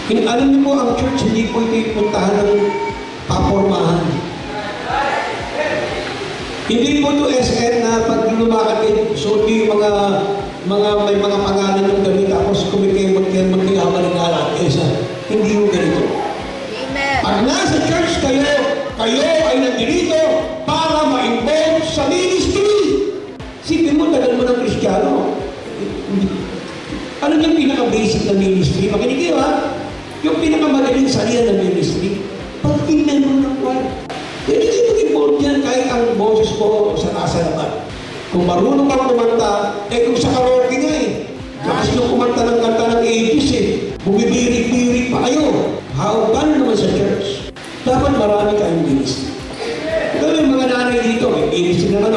Alam niyo po, ang church, hindi po ito ipuntahan ng papormahan. Hindi po ito SM na pag lumakad kayo, so yung may mga pangalan ng damit, tapos kumikemot kayo habang naglalakad kayo sa, hindi yung ganito. Amen. Pag nasa church kayo ay nandito para ma-involve sa ministry. Sipin mo, tagal mo ng Kristiyano. Ano yung pinaka-basic na ministry? Makinig kayo ha? Yung pinaka-madaling salihan ng ministry, pag-tingnan mo ng choir. Hindi kayo mag-involve yan kahit ang boses mo sa nasa laban. Kung marunong kang kumanta, kung sa karaoke nga lakas nyo kumanta ng kanta ng 80s bumibirik-birik pa kayo. How can naman sa church? Dapat marami kayong ministry. Ito yung mga nanay dito, may ministry na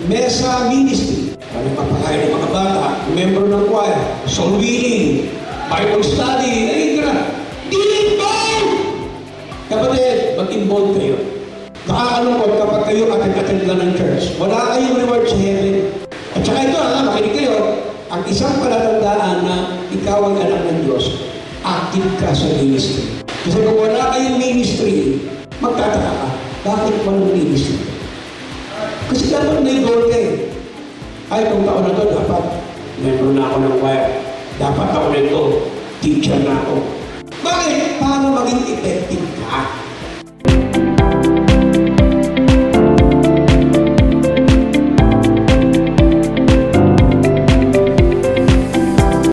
mesa ministry. Kami papakain ng mga bata, member ng choir, soul winning, Bible study, Di-involve! Kapatid, mag-involve kayo. Nakakalungkot kapag kayo attend lang ng church. Wala kayong reward sa heaven. At saka ito, makinig kayo, ang isang palatandaan na ikaw ang anak ng Diyos, active ka sa ministry. Kasi kung wala kayong ministry, magtataka ka, bakit walang ministry? Kasi dapat may goal kayo. Ay, kung taon na ito, dapat member na ako ng choir. Dapat ako nito, teacher na ako. Bakit? Para maging effective ka.